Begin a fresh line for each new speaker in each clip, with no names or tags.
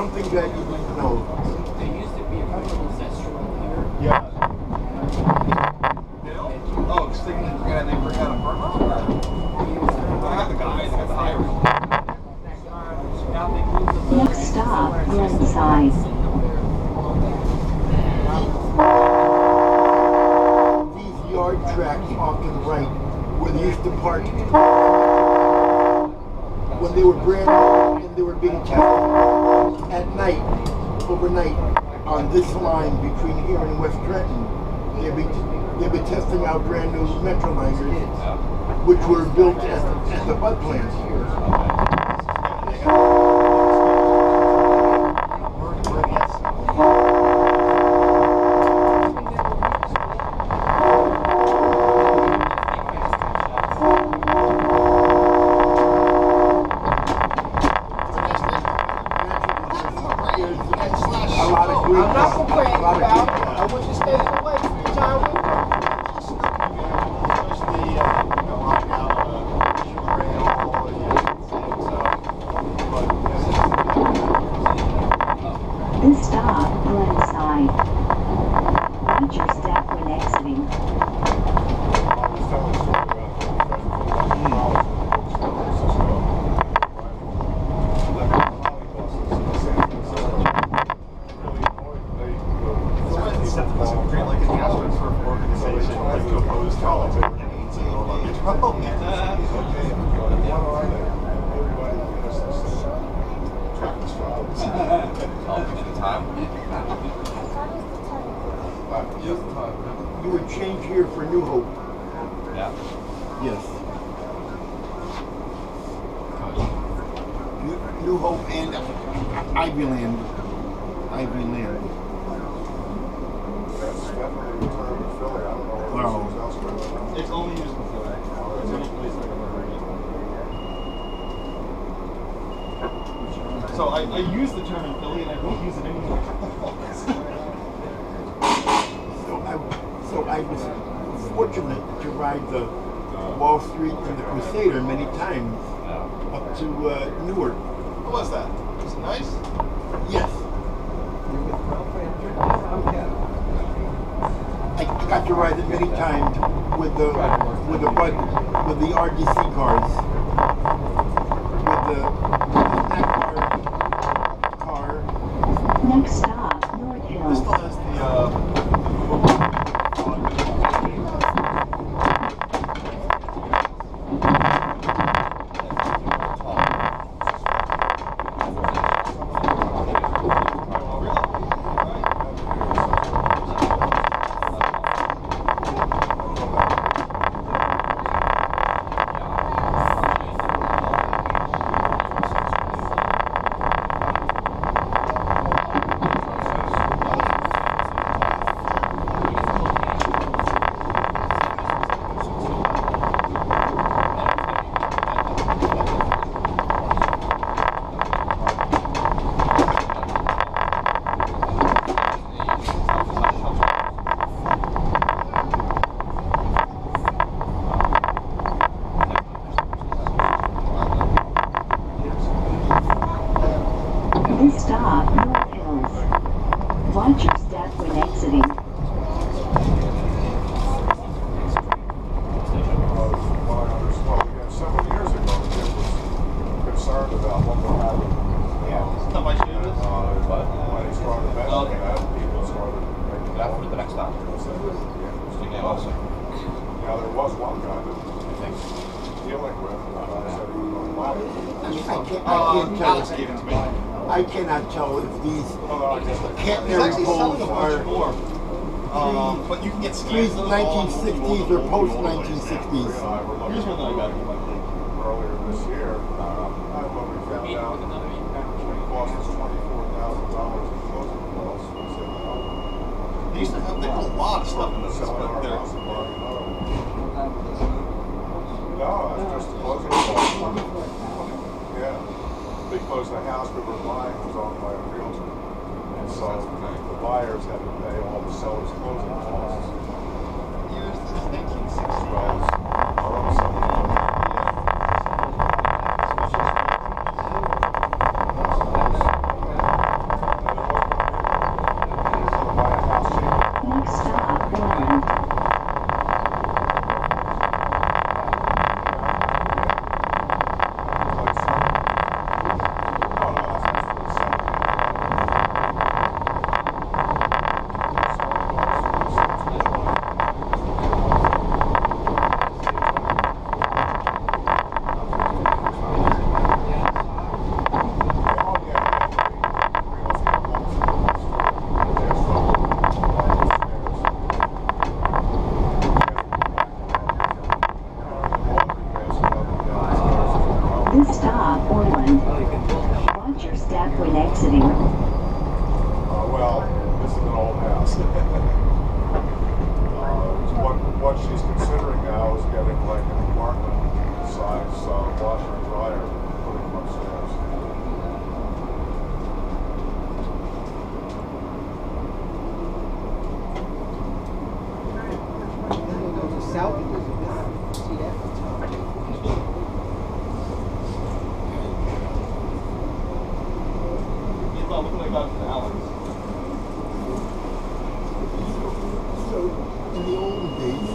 something that you didn't know.
There used to be a couple restaurant here.
Yeah.
Oh, because they forgot a partner? I got the guys, I got the hiring.
Next stop, Glenside.
These yard tracks off to the right, where they used to park when they were brand new and they were being tested at night, overnight, on this line between here and West Trenton. They've been testing out brand new Metroliners, which were built at the Bud plant.
This stop, Glenside. Watch your step when exiting.
You would change here for New Hope.
Yeah.
Yes. New Hope and Ivyland. Ivyland.
That's definitely the term in Philly. I don't know what
Wow.
else elsewhere.
It's only used in Philly. It's the only place I've ever heard it. So I use the term in Philly and I don't use it anymore.
So I was fortunate to ride the Wall Street and the Crusader many times up to Newark.
What was that? Was it nice?
Yes. I got to ride it many times with the RDC cars, with the snack car.
Next stop, North
This
Hills.
still has the
This stop, North Hills. Watch your step when exiting.
Several years ago, it was concerned about what would happen.
Not my shoes.
When he started mentioning that, people started making
That for the next stop. Also.
Now, there was one guy that I think dealing with, said he was on
Alex gave it to me.
I cannot tell if these
He's
catenary
actually selling
poles
a bunch
are
more. But you can get
pre
skis.
1960s or post 1960s.
Here's one that I got.
earlier this year. When we found out it cost us $24,000 in closing costs, we said, no.
They used to have they put a lot of stuff in this,
Selling
but
our
they're
house and buying another one. No, it's just the closing costs. Yeah. Because the house we were buying was owned by a realtor. And so the buyers had to pay all the seller's closing costs.
years since 1960.
Well, our own selling.
This stop, Orland. Watch your step when exiting.
Well, this is an old house. What she's considering now is getting like an apartment size washer and dryer, putting them upstairs.
South.
Look what I got from Alex.
So, in the olden days,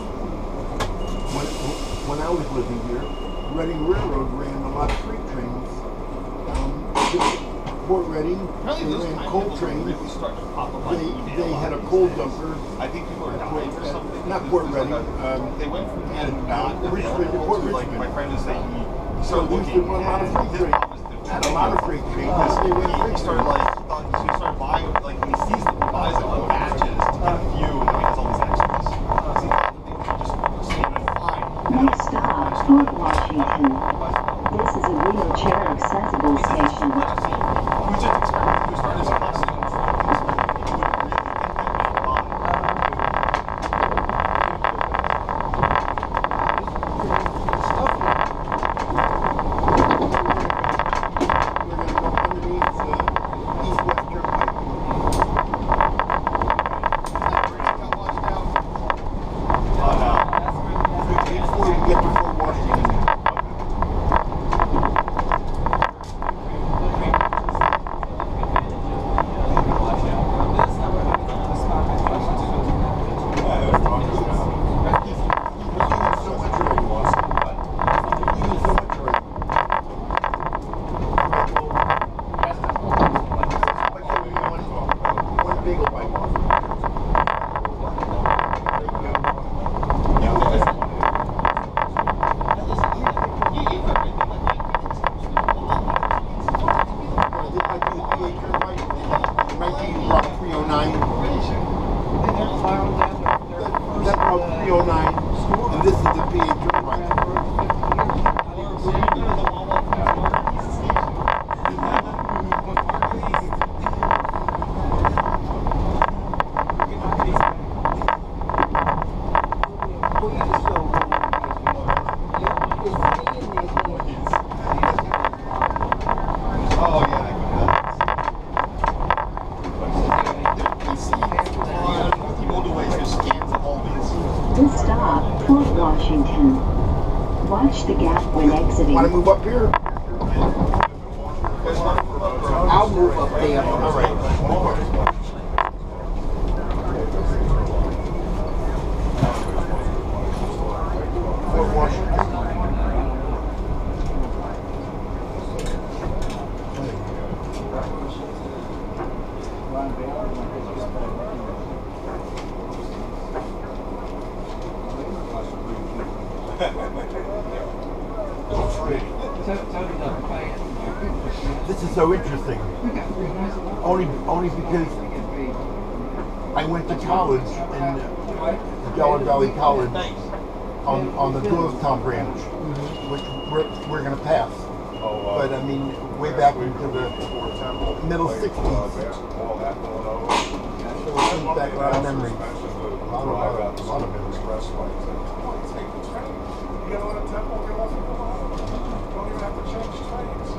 when I was living here, Reading Railroad ran a lot of freight trains to Port Reading.
Apparently
They
those
ran
kind of
coal
people are
trains.
really starting to pop up on eBay.
They had a coal dumper.
I think people are dying or something.
Not Port
There's like
Reading.
they went from being
and,
not
Richmond to
available
Port
to like
Richmond.
my friend was saying he
So
started
they used to
looking.
run a lot of
And
freight
his
trains.
problem is the
Had a lot of freight trains. They went
he
freight
started
trains.
like he started buying like he sees them, buys like little batches to get a few, and then he has all these extras. See, just saving fine.
Next stop, Fort Washington. This is a wheelchair accessible station.
We just expected to start as a custom.
We're going to go underneath the east-west turnpike. Before we get to Fort Washington. That's Route 309, and this is the PA Turnpike.
Oh yeah, I can the motorways have scans of all these.
This stop, Fort Washington. Watch the gap when exiting.
Want to move up here?
I'll move up there.
All right.
Fort Washington. This is so interesting. Only because I went to college in Delaware Valley College on the Doylestown branch, which we're going to pass. But I mean, way back into the middle 60s. So it brings back a lot of memories. A lot of memories.
You get on a temple, get off and go home. Don't even have to change trains.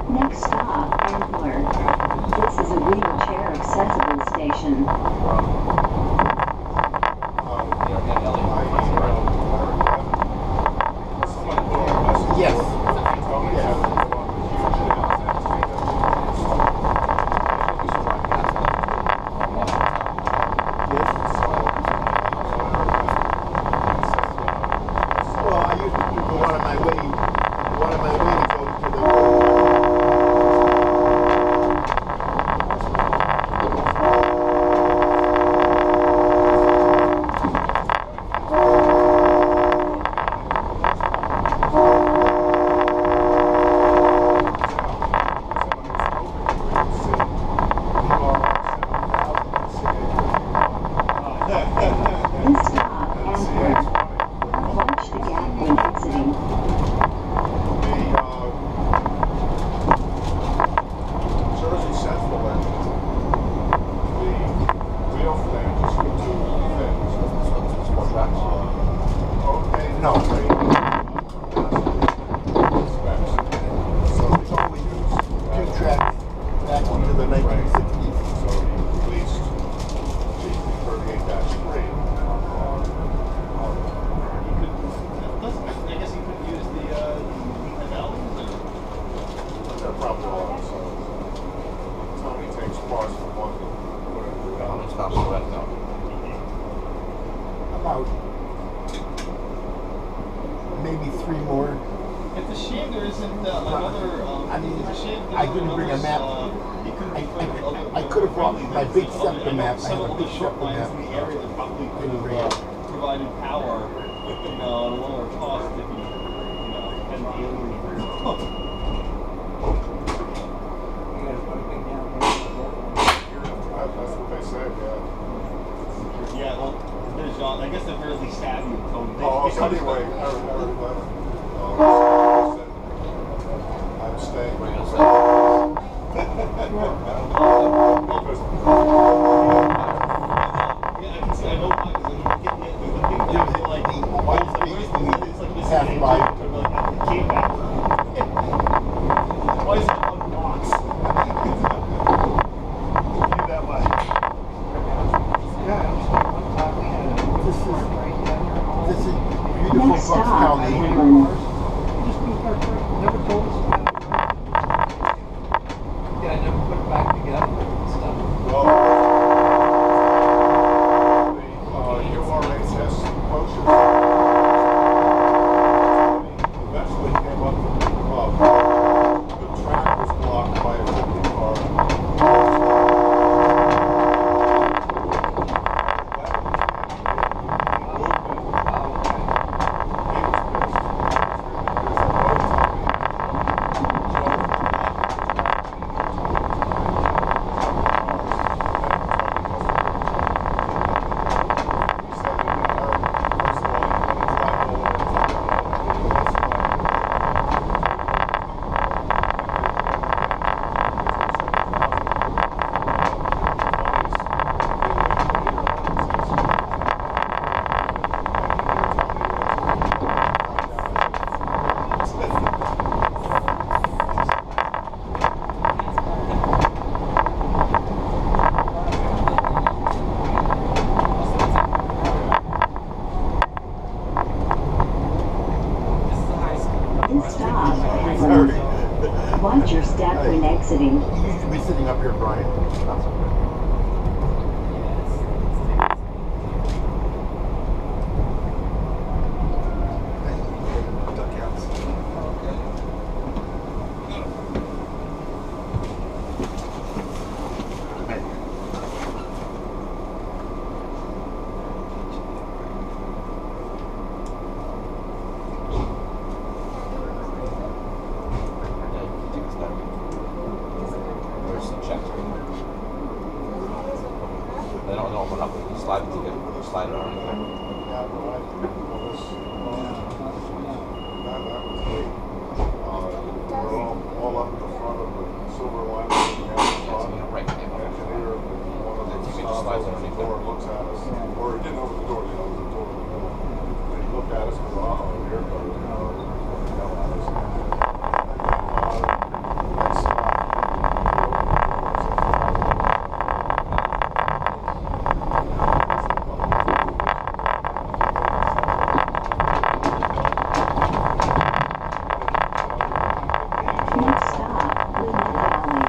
Next stop, Antler. This is a wheelchair accessible station.
I
a shame there isn't another.
I mean,
it's a shame
I didn't bring a map. I could have brought my big SEPTA map. I have a big SEPTA map.
In the area that probably could have provided power, at a lower cost if you had an alien.
That's what they said, yeah.
Yeah, well, there's John. I guess they're fairly savvy with coding.
Oh, so anyway, I'm staying.
Yeah, I can see. I know why. Because
Half my.
Came back. Why is it unboxed? That way.
This is beautiful
Next
Bucks
stop,
County.
Woodland.
Never told us about it. Yeah, I never put it back together and stuff.
Well, the URHS potions eventually came up from the club. The track was blocked by a 50-car.
This stop, Woodland. Watch your step when exiting.
You used to be sitting up here, Brian.
They don't open up and slide it together, slide it on anything.
Yeah, right. Well, that was neat. We're all up at the front of the Silverliner V.
Right.
Engineer, one of the stops opens the door, looks at us, or he didn't open the door, he opened the door. He looked at us and goes, "Uh-oh, here it goes." Yell at us. Next stop,
Next stop, Woodland Valley.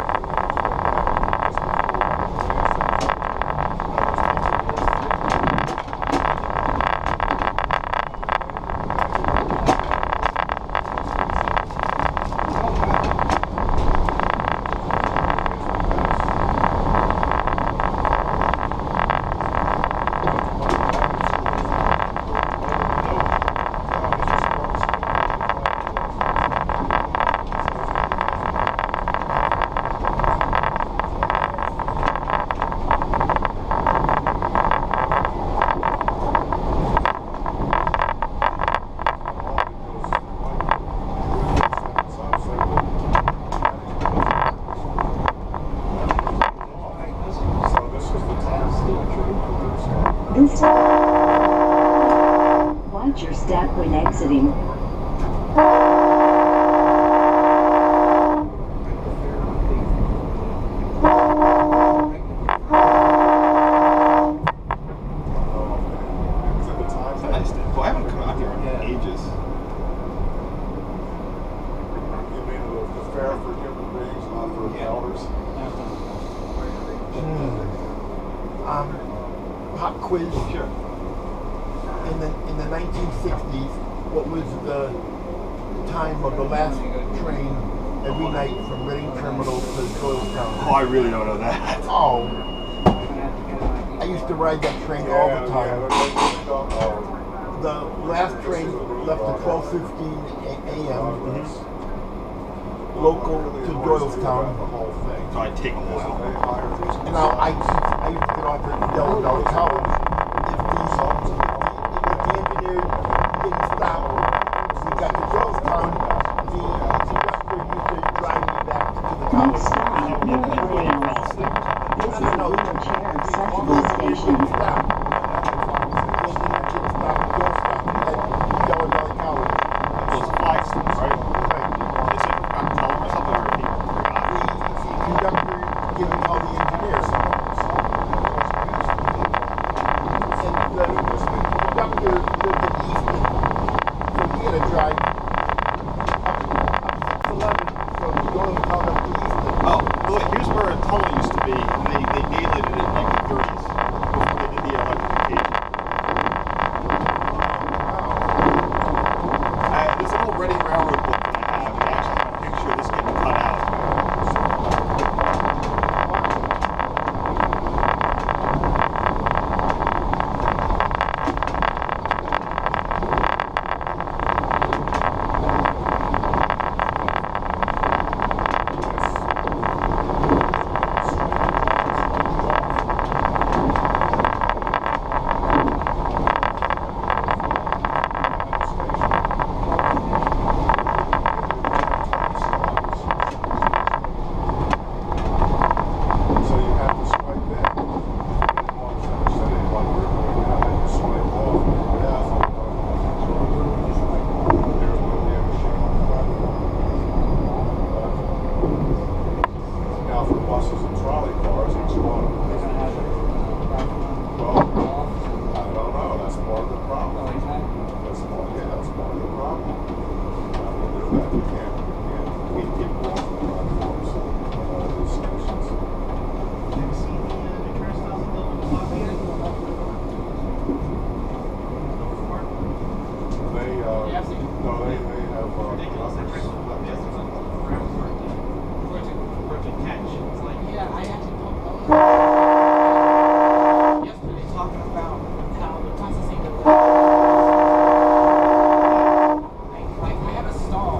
This watch your step when exiting.
Well, I haven't come out here in ages.
you mean the fair for human beings, not for elders?
Pop quiz.
Sure.
In the 1960s, what was the time of the last train every night from Reading Terminal to Doylestown?
Oh, I really don't know that.
Oh, I used to ride that train all the time. The last train left at 12:15 a.m. Local to Doylestown.
So I take a while.
And now I used to get off at Doylestown College. If the engineer didn't stop, we got to Doylestown, the conductor used to drive me back to the
Next
college.
stop, Silverliner V. This is a wheelchair accessible station.
Didn't stop. The engineer didn't stop. Don't stop. At Doylestown College.
Those flag sticks, right?
Right.
They said forgot to tell them or something, or people forgot.
The conductor didn't tell the engineer. And the conductor lived in Easton, so he had to drive up 611 from Doylestown up to Easton.
Oh, look, here's where a tunnel used to be. They daylighted it in like the 30s before they did the electrification. There's an old Reading Railroad book that I have. They actually have a picture of this getting cut out.
So you have to swipe in. Swipe off. There's one there machine on the front. Now for buses and trolley cars, each one. Well, I don't know. That's part of the problem. That's part of the problem. We'll do that. We can't keep people off the platforms on all these stations. They, no, they have,
Yeah, I actually talked yesterday talking about how the processing of like I have a stall.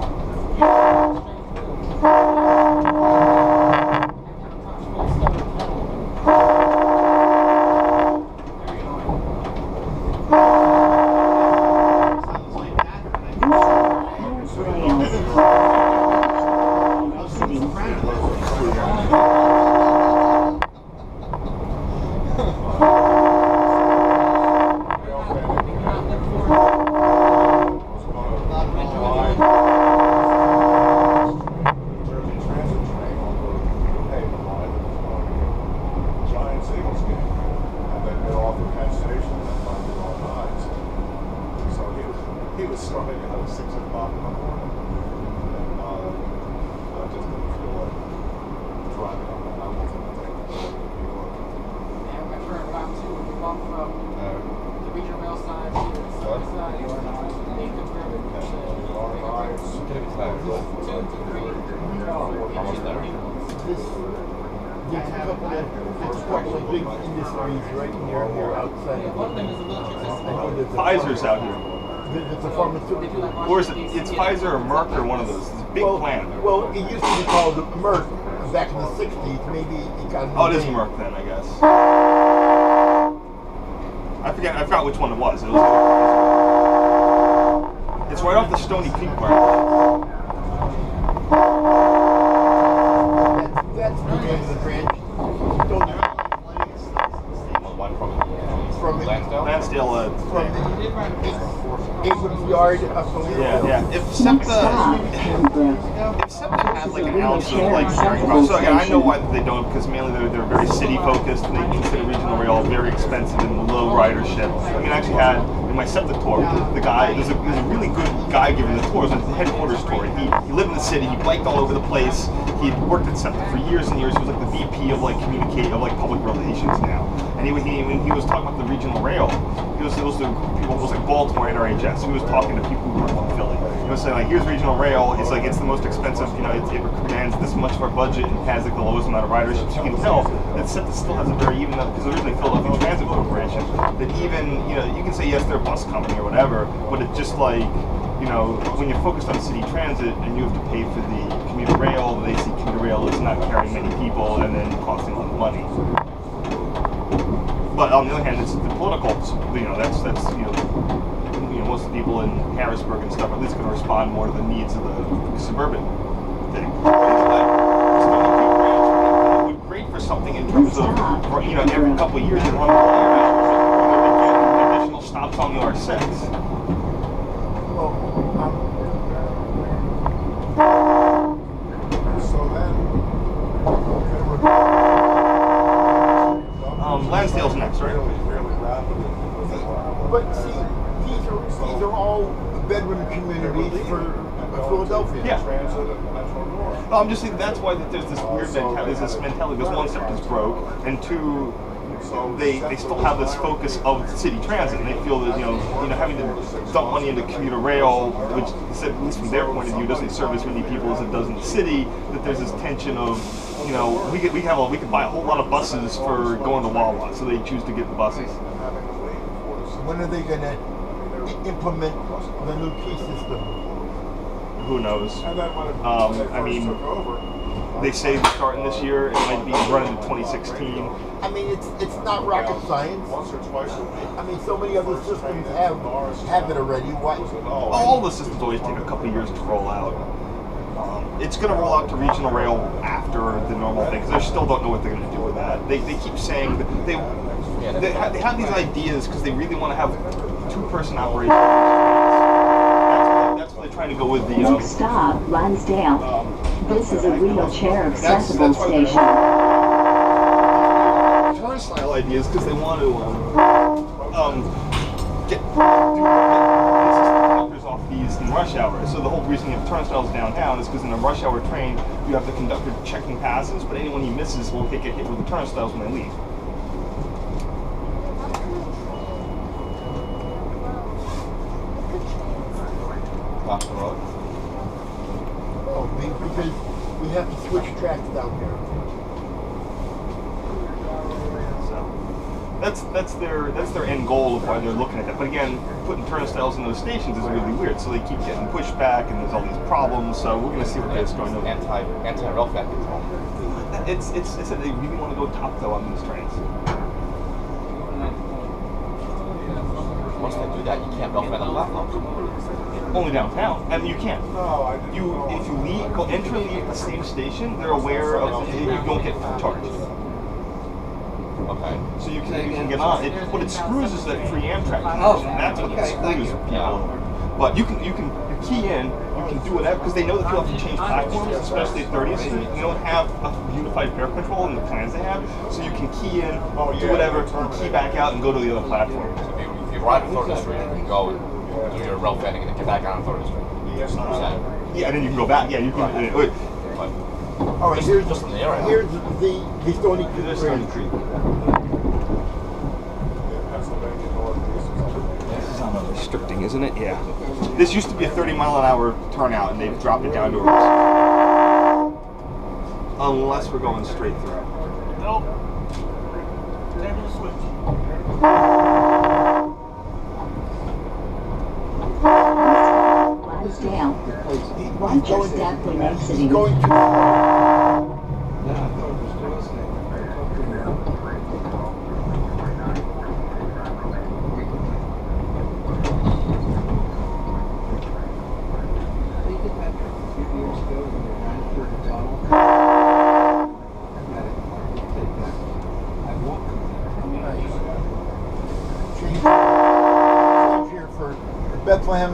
He was starting at 6 o'clock in the morning, and I just didn't feel like driving up. I wasn't thinking about New York.
Yeah, we got turned around too. We walked from the regional rail side to the
What?
south side. They confirmed it.
Almost there.
There's a couple of big industries right near here outside of
One of them is a military system.
Pfizer's out here.
It's a pharmaceutical.
Or is it? It's Pfizer or Merck or one of those. It's a big plant.
Well, it used to be called Merck back in the 60s. Maybe it got a new
Oh, it is
name.
Merck then, I guess. I forgot which one it was. It's right off the Stony Creek Park.
That's the name of the branch.
One
From
Lansdale?
Lansdale.
From the Abrams Yard up to Lansdale.
Yeah. If
Next stop, Pembroke.
SEPTA had like an ounce of like sharing problems. So again, I know why they don't, because mainly they're very city focused and they consider regional rail very expensive and low ridership. I mean, I actually had in my SEPTA tour, the guy, there's a really good guy giving the tours, it was the headquarters tour. He lived in the city, he biked all over the place. He had worked at SEPTA for years and years. He was like the VP of like public relations now. And when he was talking about the regional rail, it was like Baltimore NRHS. He was talking to people who were from Philly. He was saying like, here's regional rail. It's like it's the most expensive. You know, it commands this much of our budget and has like the lowest amount of ridership. So you can tell that SEPTA still has a very even because originally Philadelphia Transit Corporation. That even you can say yes, they're a bus company or whatever, but it's just like. When you're focused on city transit and you have to pay for the commuter rail, they see commuter rail is not carrying many people and then costing a lot of money. But on the other hand, it's the political. That's most of the people in Harrisburg and stuff are at least going to respond more to the needs of the suburban thing. It would be great for something in terms of every couple of years they run the additional stops on the R6. Lansdale's next, right?
But see, these are all bedroom communities for Philadelphia.
Yeah. No, I'm just saying that's why there's this weird mentality. There's this mentality because one, SEPTA's broke, and two, they still have this focus of city transit, and they feel that having to dump money into commuter rail, which at least from their point of view doesn't service many people as it does in the city. That there's this tension of we could buy a whole lot of buses for going to Wawa, so they choose to get the buses.
When are they going to implement the new key system?
Who knows? I mean, they say they're starting this year. It might be running in 2016.
I mean, it's not rocket science. I mean, so many other systems have it already. Why?
All the systems always take a couple of years to roll out. It's going to roll out to regional rail after the normal thing because they still don't know what they're going to do with that. They keep saying that they have these ideas because they really want to have two-person operations. That's what they're trying to go with the.
Next stop, Lansdale. This is a wheelchair accessible station.
Turnstile ideas because they want to get off these in rush hour. So the whole reason you have turnstiles downtown is because in a rush hour train you have the conductor checking passes, but anyone he misses will get hit with the turnstiles when they leave.
Off the road.
Oh, because we have to switch tracks down there.
That's their end goal of why they're looking at that. But again, putting turnstiles in those stations is really weird. So they keep getting pushed back, and there's all these problems. So we're going to see what it's going to.
Anti-rail fat control.
It's that they really want to go top though on these trains.
Once they do that, you can't rail fat on the platform.
Only downtown, and you can't. If you enter and leave the same station, they're aware of you don't get charged.
Okay.
So you can get on. What it screws is that free Amtrak connection. That's what it screws people. But you can key in, you can do whatever, because they know that people have to change platforms, especially at 30. So you don't have a unified fare control in the plans they have. So you can key in, do whatever, and key back out and go to the other platform.
So if you ride on 3rd Street, you can go and do your rail fatting and then get back on 3rd Street.
Yes,
yeah, and then you can go back. Yeah, you can. Wait.
All right, here's
just in the area.
Here's the Stony Creek.
This is on restricting, isn't it? Yeah. This used to be a 30-mile-an-hour turnout, and they've dropped it down to a. Unless we're going straight through.
Nope. Table the switch.
Lansdale. Watch your step when exiting.
Going to. Here for Bethlehem,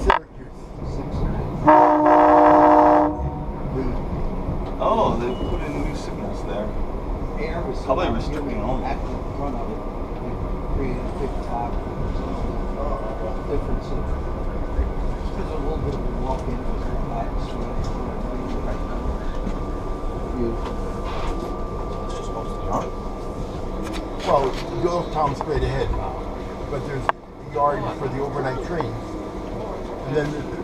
Syracuse.
Oh, they put in new signals there. Probably restricting only.
At the front of it, create a big top. Difference of just a little bit of a walk-in with her bikes.
It's just most of the yard.
town straight ahead. But there's a yard for the overnight trains. And then